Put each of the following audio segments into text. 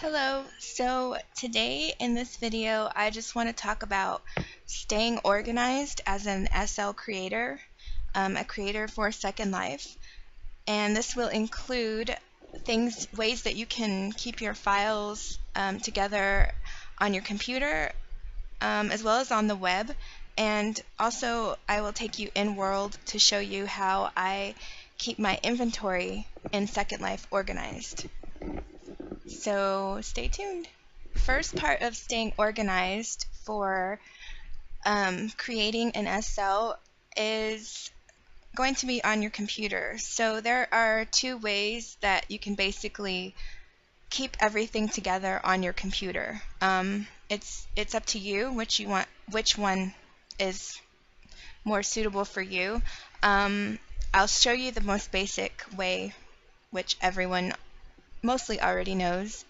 Hello, so today in this video I just want to talk about staying organized as an SL creator, a creator for Second Life, and this will include ways that you can keep your files together on your computer as well as on the web, and also I will take you in world to show you how I keep my inventory in Second Life organized. So stay tuned. First part of staying organized for creating an SL is going to be on your computer. So there are two ways that you can basically keep everything together on your computer. It's up to you which one is more suitable for you. I'll show you the most basic way, which everyone mostly already knows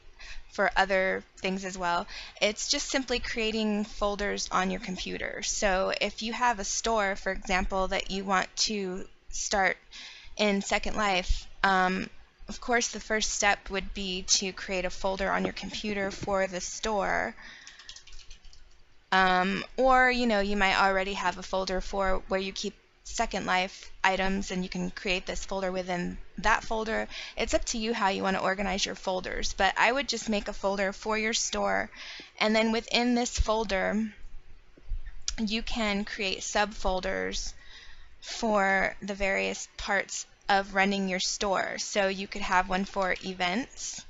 for other things as well. It's just simply creating folders on your computer. So if you have a store, for example, that you want to start in Second Life, of course the first step would be to create a folder on your computer for the store. Or you might already have a folder for where you keep Second Life items, and you can create this folder within that folder. It's up to you how you want to organize your folders, but I would just make a folder for your store, and then within this folder you can create subfolders for the various parts of running your store. So you could have one for events,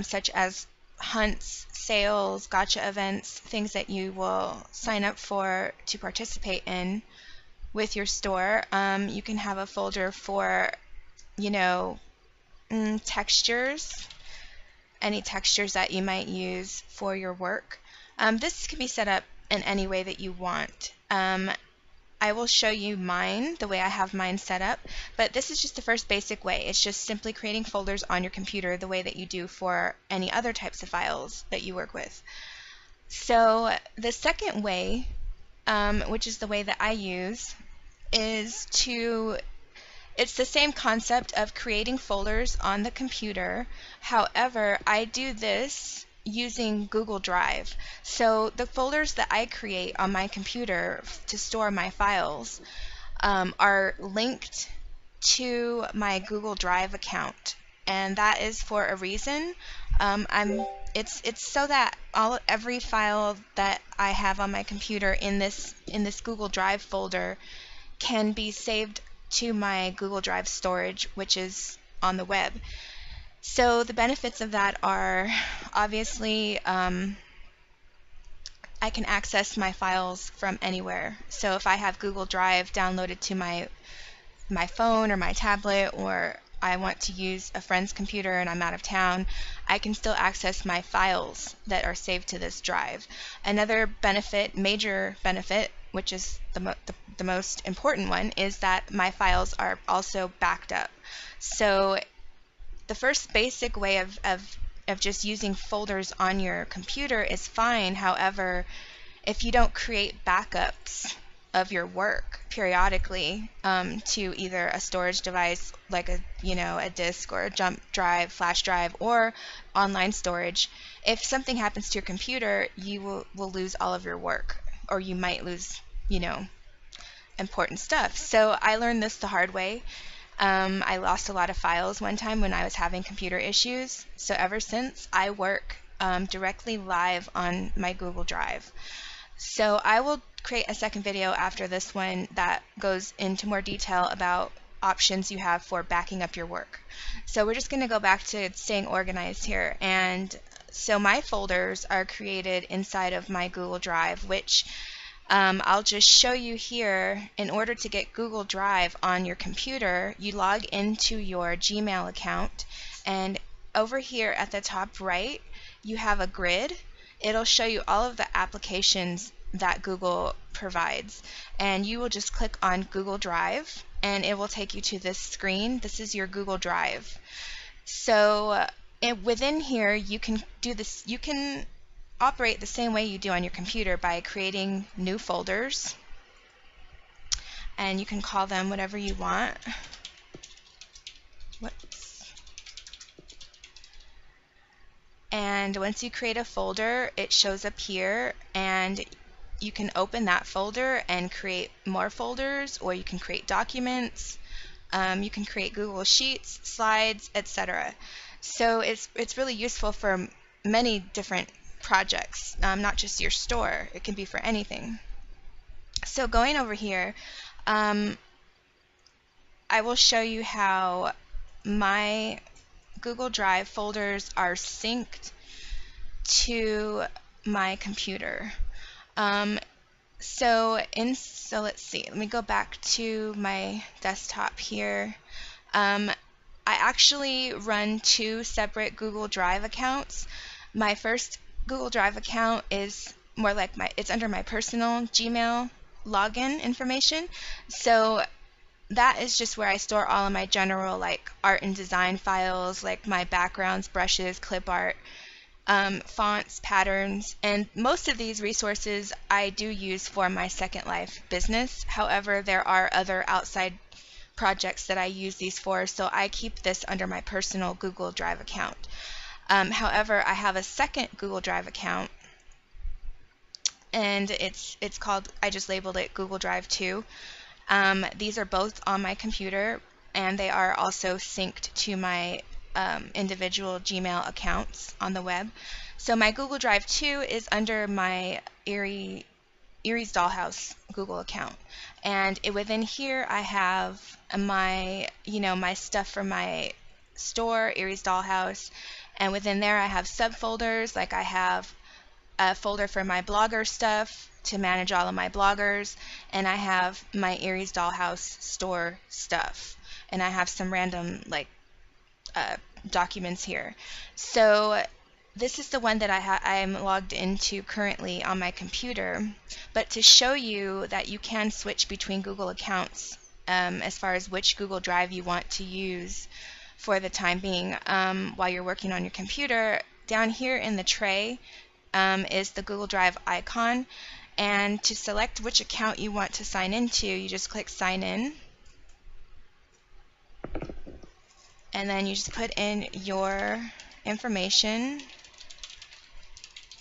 such as hunts, sales, gotcha events, things that you will sign up for to participate in with your store. You can have a folder for, textures, any textures that you might use for your work. This can be set up in any way that you want. I will show you mine, the way I have mine set up, but this is just the first basic way. It's just simply creating folders on your computer the way that you do for any other types of files that you work with. So the second way, which is the way that I use, is it's the same concept of creating folders on the computer. However, I do this using Google Drive. So the folders that I create on my computer to store my files are linked to my Google Drive account, and that is for a reason. It's so that every file that I have on my computer in this Google Drive folder can be saved to my Google Drive storage, which is on the web. So the benefits of that are obviously I can access my files from anywhere. So if I have Google Drive downloaded to my phone or my tablet, or I want to use a friend's computer and I'm out of town, I can still access my files that are saved to this drive. Another benefit, major benefit, which is the most important one, is that my files are also backed up. So the first basic way of just using folders on your computer is fine. However, if you don't create backups of your work periodically to either a storage device like a disk or a jump drive, flash drive, or online storage, if something happens to your computer, you will lose all of your work, or you might lose important stuff. So I learned this the hard way. I lost a lot of files one time when I was having computer issues. So ever since, I work directly live on my Google Drive. So I will create a second video after this one that goes into more detail about options you have for backing up your work. So we're just going to go back to staying organized here. And so my folders are created inside of my Google Drive, which I'll just show you here. In order to get Google Drive on your computer, you log into your Gmail account, and over here at the top right you have a grid. It'll show you all of the applications that Google provides, and you will just click on Google Drive and it will take you to this screen. This is your Google Drive. So within here you can do this. You can operate the same way you do on your computer by creating new folders, and you can call them whatever you want. Whoops. And once you create a folder, it shows up here, and you can open that folder and create more folders, or you can create documents. You can create Google Sheets, slides, etc. So it's really useful for many different projects, not just your store. It can be for anything. So going over here, I will show you how my Google Drive folders are synced to my computer. So let's see. Let me go back to my desktop here. I actually run two separate Google Drive accounts. My first Google Drive account is more like it's under my personal Gmail login information. So that is just where I store all of my general like art and design files, like my backgrounds, brushes, clip art, fonts, patterns, and most of these resources I do use for my Second Life business. However, there are other outside projects that I use these for, so I keep this under my personal Google Drive account. However, I have a second Google Drive account, and it's called, I just labeled it Google Drive 2. These are both on my computer, and they are also synced to my individual Gmail accounts on the web. So my Google Drive 2 is under my Erie's Dollhouse Google account, and within here I have my my stuff for my store, Erie's Dollhouse, and within there I have subfolders. Like I have a folder for my blogger stuff to manage all of my bloggers, and I have my Erie's Dollhouse store stuff, and I have some random like documents here. So this is the one that I'm logged into currently on my computer. But to show you that you can switch between Google accounts as far as which Google Drive you want to use for the time being while you're working on your computer, down here in the tray is the Google Drive icon. And to select which account you want to sign into, you just click sign in. And then you just put in your information,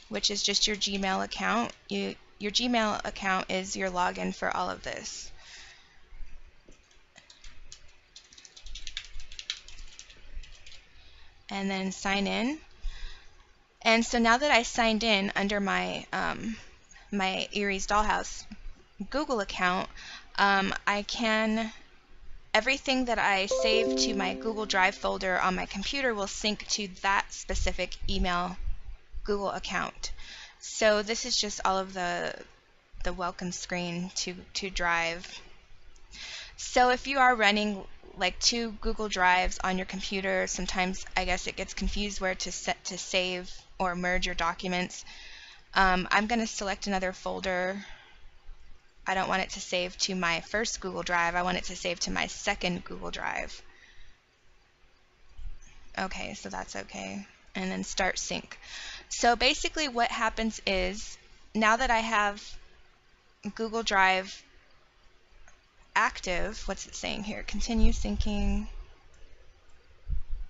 which is just your Gmail account. Your Gmail account is your login for all of this. And then sign in. And so now that I signed in under my my Erie's Dollhouse Google account, I can, everything that I save to my Google Drive folder on my computer will sync to that specific email Google account. So this is just all of the welcome screen to Drive. So if you are running like two Google Drives on your computer, sometimes I guess it gets confused where to set to save or merge your documents. I'm going to select another folder. I don't want it to save to my first Google Drive. I want it to save to my second Google Drive. Okay, so that's okay. And then start sync. So basically what happens is, now that I have Google Drive active, what's it saying here? Continue syncing.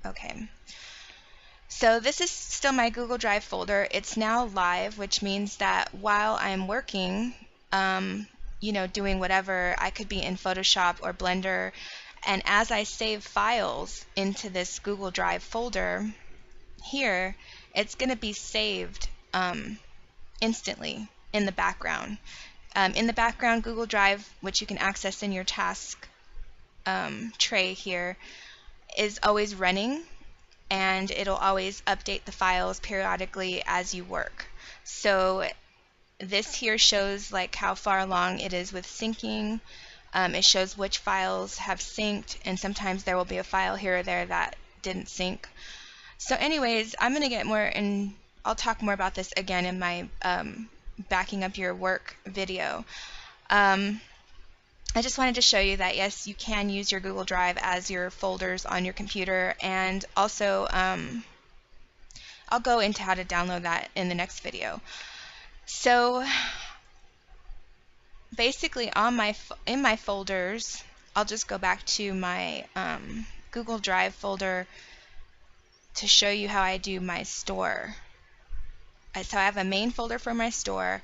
Okay. So this is still my Google Drive folder. It's now live, which means that while I'm working, doing whatever, I could be in Photoshop or Blender, and as I save files into this Google Drive folder here, it's going to be saved instantly in the background. In the background, Google Drive, which you can access in your task tray here, is always running, and it'll always update the files periodically as you work. So this here shows like how far along it is with syncing. It shows which files have synced, and sometimes there will be a file here or there that didn't sync. So anyways, I'm going to get more, and I'll talk more about this again in my backing up your work video. I just wanted to show you that yes, you can use your Google Drive as your folders on your computer, and also I'll go into how to download that in the next video. So basically in my folders, I'll just go back to my Google Drive folder to show you how I do my store. So I have a main folder for my store,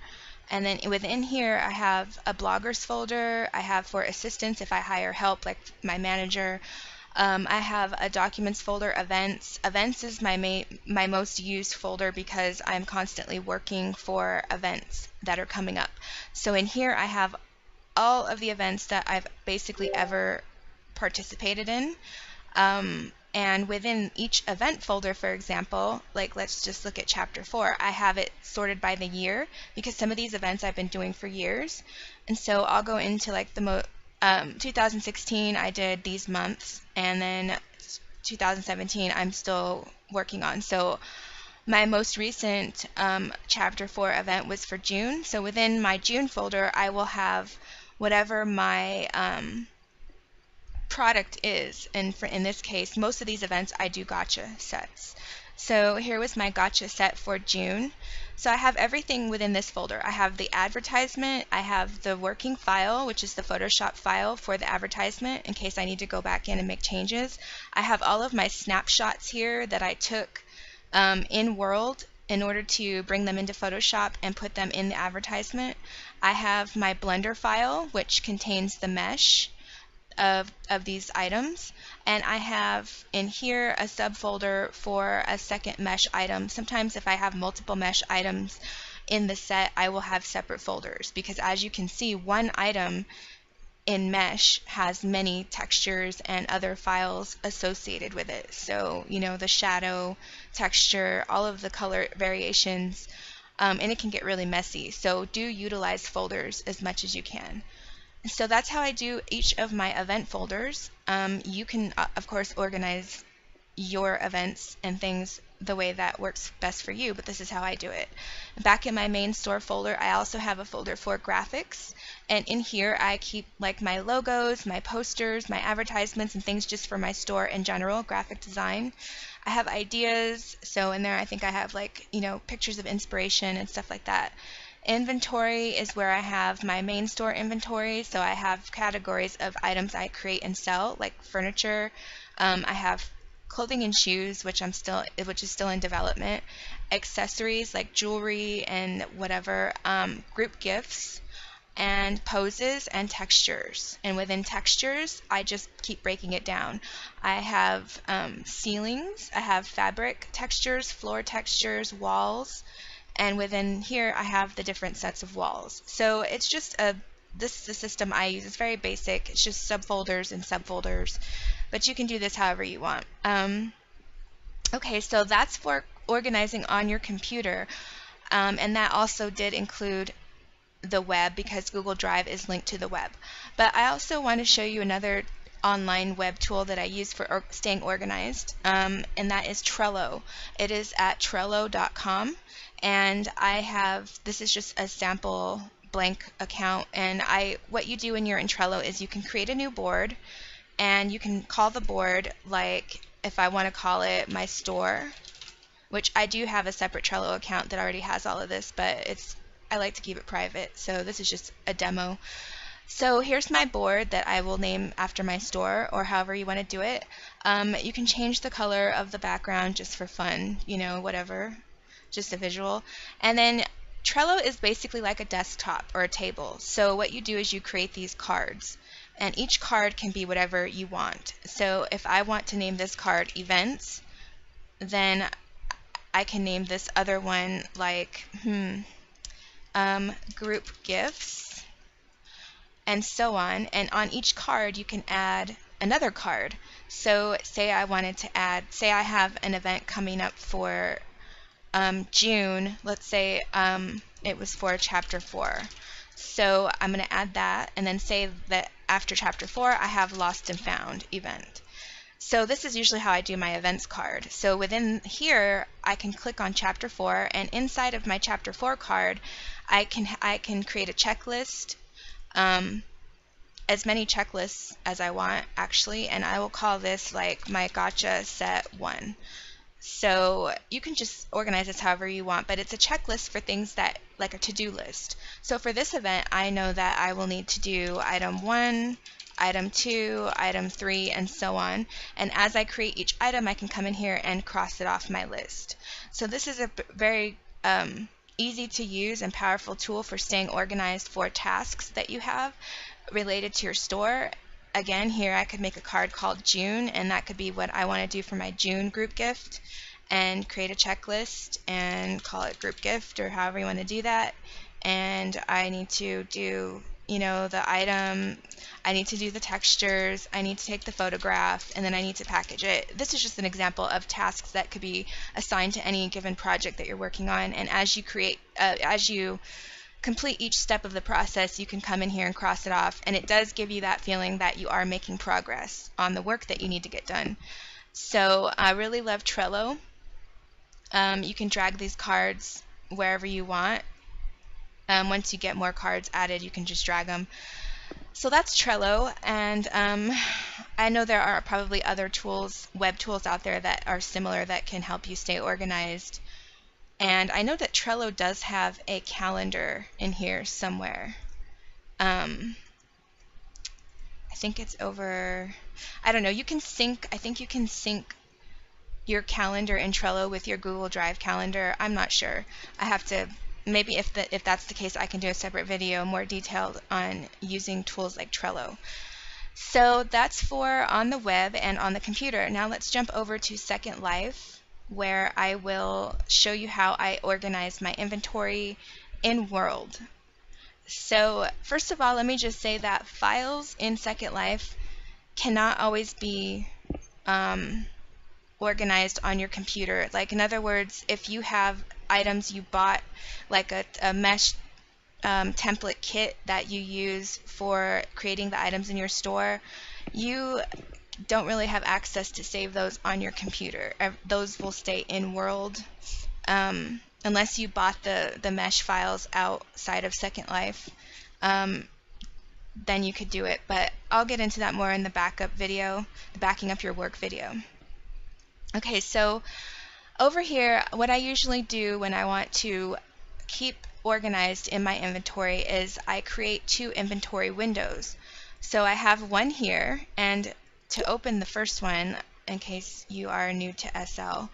and then within here I have a bloggers folder. I have for assistance if I hire help, like my manager. I have a documents folder, events. Events is my most used folder because I'm constantly working for events that are coming up. So in here I have all of the events that I've basically ever participated in. And within each event folder, for example, like let's just look at chapter 4, I have it sorted by the year because some of these events I've been doing for years. And so I'll go into like the 2016 I did these months, and then 2017 I'm still working on. So my most recent chapter 4 event was for June. So within my June folder I will have whatever my product is, and in this case most of these events I do gotcha sets. So here was my gotcha set for June. So I have everything within this folder. I have the advertisement, I have the working file, which is the Photoshop file for the advertisement in case I need to go back in and make changes. I have all of my snapshots here that I took in World in order to bring them into Photoshop and put them in the advertisement. I have my Blender file, which contains the mesh of these items, and I have in here a subfolder for a second mesh item. Sometimes if I have multiple mesh items in the set, I will have separate folders because, as you can see, one item in mesh has many textures and other files associated with it. So, you know, the shadow, texture, all of the color variations, and it can get really messy. So do utilize folders as much as you can. So that's how I do each of my event folders. You can, of course, organize your events and things the way that works best for you, but this is how I do it. Back in my main store folder, I also have a folder for graphics, and in here I keep like my logos, my posters, my advertisements, and things just for my store in general, graphic design. I have ideas, so in there I think I have like, you know, pictures of inspiration and stuff like that. Inventory is where I have my main store inventory, so I have categories of items I create and sell, like furniture. I have clothing and shoes, which is still in development. Accessories like jewelry and whatever. Group gifts, and poses and textures. And within textures, I just keep breaking it down. I have ceilings, I have fabric textures, floor textures, walls. And within here I have the different sets of walls. So it's just this is the system I use. It's very basic. It's just subfolders and subfolders, but you can do this however you want. Okay, so that's for organizing on your computer, and that also did include the web because Google Drive is linked to the web. But I also want to show you another online web tool that I use for staying organized, and that is Trello. It is at Trello.com. And this is just a sample blank account, and what you do when you're in Trello is you can create a new board, and you can call the board, like if I want to call it my store, which I do have a separate Trello account that already has all of this, but I like to keep it private, so this is just a demo. So here's my board that I will name after my store, or however you want to do it. You can change the color of the background just for fun, you know, whatever. Just a visual. And then Trello is basically like a desktop or a table. So what you do is you create these cards, and each card can be whatever you want. So if I want to name this card events, then I can name this other one like group gifts, and so on. And on each card you can add another card. So say I wanted to add, say I have an event coming up for June, let's say it was for chapter 4. So I'm going to add that, and then say that after chapter 4 I have lost and found event. So this is usually how I do my events card. So within here I can click on chapter 4, and inside of my chapter 4 card I can create a checklist, as many checklists as I want actually, and I will call this like my gotcha set 1. So you can just organize this however you want, but it's a checklist for things that, like a to-do list. So for this event, I know that I will need to do item 1, item 2, item 3, and so on. And as I create each item, I can come in here and cross it off my list. So this is a very easy to use and powerful tool for staying organized for tasks that you have related to your store. Again, here I could make a card called June, and that could be what I want to do for my June group gift, and create a checklist and call it group gift or however you want to do that. And I need to do, you know, the item, I need to do the textures, I need to take the photograph, and then I need to package it. This is just an example of tasks that could be assigned to any given project that you're working on. And as you complete each step of the process, you can come in here and cross it off, and it does give you that feeling that you are making progress on the work that you need to get done. So I really love Trello. You can drag these cards wherever you want. Once you get more cards added, you can just drag them. So that's Trello, and I know there are probably other tools, web tools out there that are similar that can help you stay organized. And I know that Trello does have a calendar in here somewhere. I think it's over, I don't know, you can sync, I think you can sync your calendar in Trello with your Google Drive calendar. I'm not sure. I have to, maybe if that's the case, I can do a separate video more detailed on using tools like Trello. So that's for on the web and on the computer. Now let's jump over to Second Life, where I will show you how I organize my inventory in World. So first of all, let me just say that files in Second Life cannot always be organized on your computer. Like, in other words, if you have items you bought, like a mesh template kit that you use for creating the items in your store, you don't really have access to save those on your computer. Those will stay in World unless you bought the mesh files outside of Second Life. Then you could do it, but I'll get into that more in the backup video, the backing up your work video. Okay, so over here, what I usually do when I want to keep organized in my inventory is I create two inventory windows. So I have one here, and to open the first one, in case you are new to SL,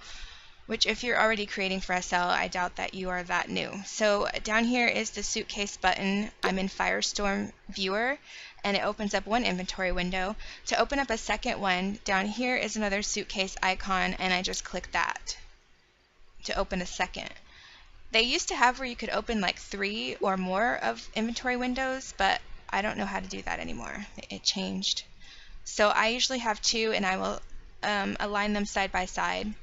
which if you're already creating for SL, I doubt that you are that new. So down here is the suitcase button. I'm in Firestorm Viewer, and it opens up one inventory window. To open up a second one, down here is another suitcase icon, and I just click that to open a second. They used to have where you could open like 3 or more of inventory windows, but I don't know how to do that anymore. It changed. So I usually have 2, and I will align them side by side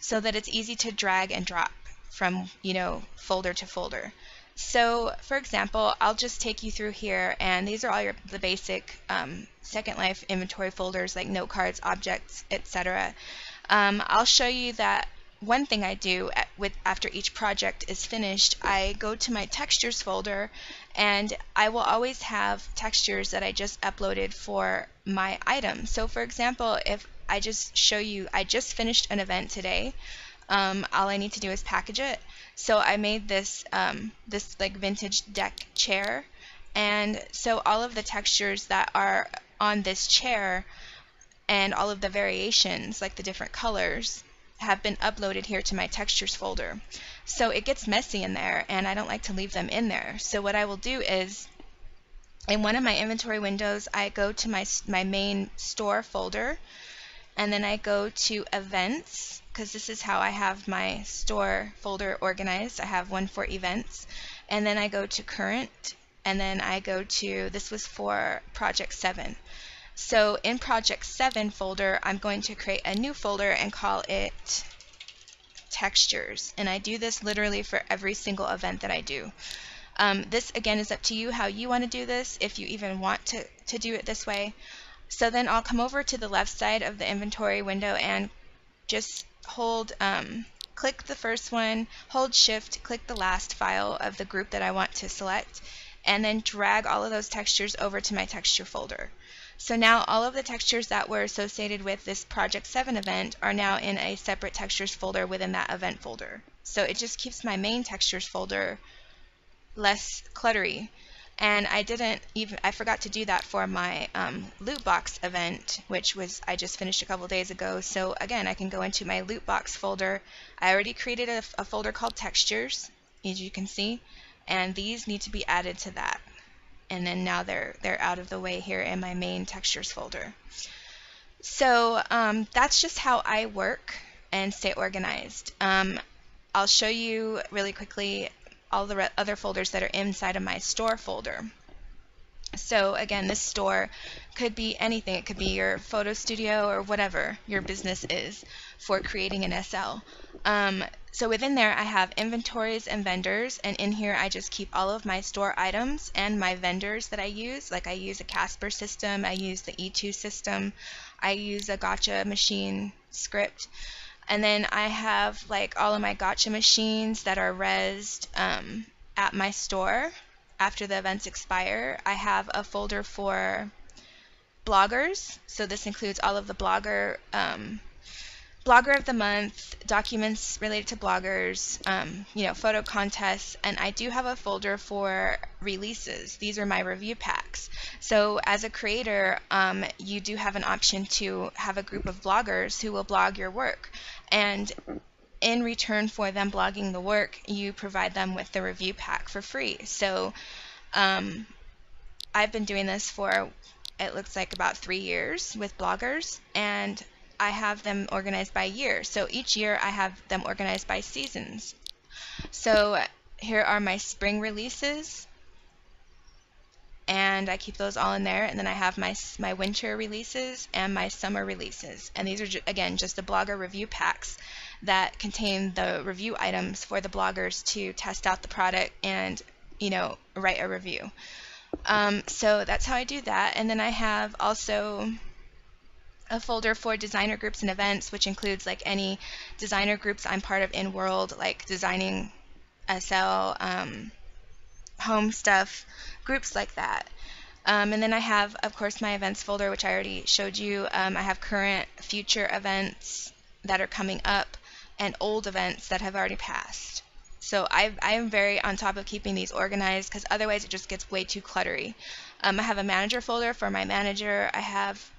so that it's easy to drag and drop from, you know, folder to folder. So for example, I'll just take you through here, and these are all the basic Second Life inventory folders like note cards, objects, etc. I'll show you that one thing I do after each project is finished, I go to my textures folder, and I will always have textures that I just uploaded for my item. So for example, if I just show you, I just finished an event today, all I need to do is package it. So I made this this like vintage deck chair, and so all of the textures that are on this chair and all of the variations, like the different colors, have been uploaded here to my textures folder. So it gets messy in there, and I don't like to leave them in there. So what I will do is, in one of my inventory windows, I go to my main store folder, and then I go to events, because this is how I have my store folder organized. I have one for events, and then I go to current, and then I go to, this was for project 7. So in project 7 folder, I'm going to create a new folder and call it textures, and I do this literally for every single event that I do. This again is up to you how you want to do this, if you even want to do it this way. So then I'll come over to the left side of the inventory window and just hold, click the first one, hold shift, click the last file of the group that I want to select, and then drag all of those textures over to my texture folder. So now all of the textures that were associated with this Project 7 event are now in a separate textures folder within that event folder. So it just keeps my main textures folder less cluttery. And I forgot to do that for my loot box event, which I just finished a couple days ago. So again, I can go into my loot box folder. I already created a folder called textures, as you can see, and these need to be added to that. And then now they're out of the way here in my main textures folder. So that's just how I work and stay organized. I'll show you really quickly all the other folders that are inside of my store folder. So again, this store could be anything. It could be your photo studio or whatever your business is for creating an SL. So within there, I have inventories and vendors, and in here I just keep all of my store items and my vendors that I use. Like I use a Casper system, I use the E2 system, I use a gotcha machine script, and then I have like all of my gotcha machines that are resed at my store after the events expire. I have a folder for bloggers, so this includes all of the blogger of the month, documents related to bloggers, photo contests, and I do have a folder for releases. These are my review packs. So as a creator, you do have an option to have a group of bloggers who will blog your work, and in return for them blogging the work, you provide them with the review pack for free. So I've been doing this for, it looks like, about 3 years with bloggers, and I have them organized by year. So each year I have them organized by seasons. So here are my spring releases, and I keep those all in there. And then I have my winter releases and my summer releases. And these are, again, just the blogger review packs that contain the review items for the bloggers to test out the product and, write a review. So that's how I do that. And then I have also a folder for designer groups and events, which includes like any designer groups I'm part of in world, like designing SL, home stuff, groups like that. And then I have, of course, my events folder, which I already showed you. I have current, future events that are coming up, and old events that have already passed. So I am very on top of keeping these organized, because otherwise it just gets way too cluttery. I have a manager folder for my manager. I have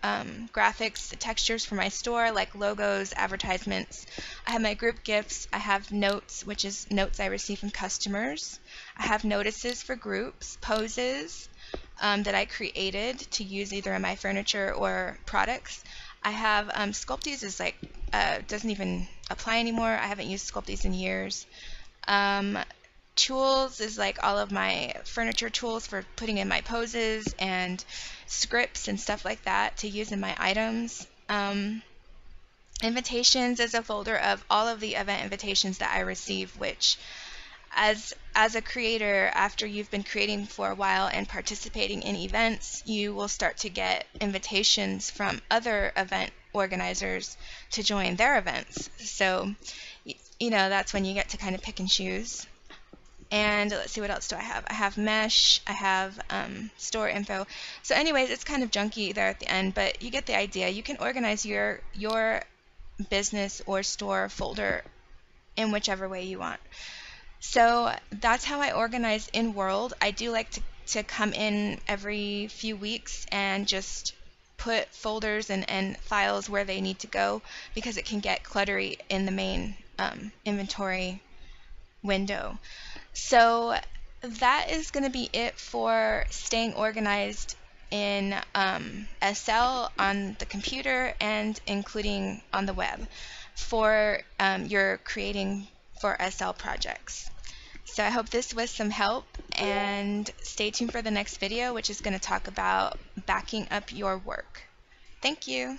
graphics, textures for my store, like logos, advertisements. I have my group gifts. I have notes, which is notes I receive from customers. I have notices for groups, poses that I created to use either in my furniture or products. I have Sculpties is like doesn't even apply anymore. I haven't used Sculpties in years. Tools is like all of my furniture tools for putting in my poses, and scripts and stuff like that to use in my items. Invitations is a folder of all of the event invitations that I receive, which as a creator, after you've been creating for a while and participating in events, you will start to get invitations from other event organizers to join their events. So that's when you get to kind of pick and choose. And let's see, what else do I have? I have mesh, I have store info. So anyways, it's kind of junky there at the end, but you get the idea. You can organize your business or store folder in whichever way you want. So that's how I organize in World. I do like to come in every few weeks and just put folders and files where they need to go, because it can get cluttery in the main inventory window. So that is going to be it for staying organized in SL on the computer and including on the web for your creating for SL projects. So I hope this was some help, and stay tuned for the next video, which is going to talk about backing up your work. Thank you.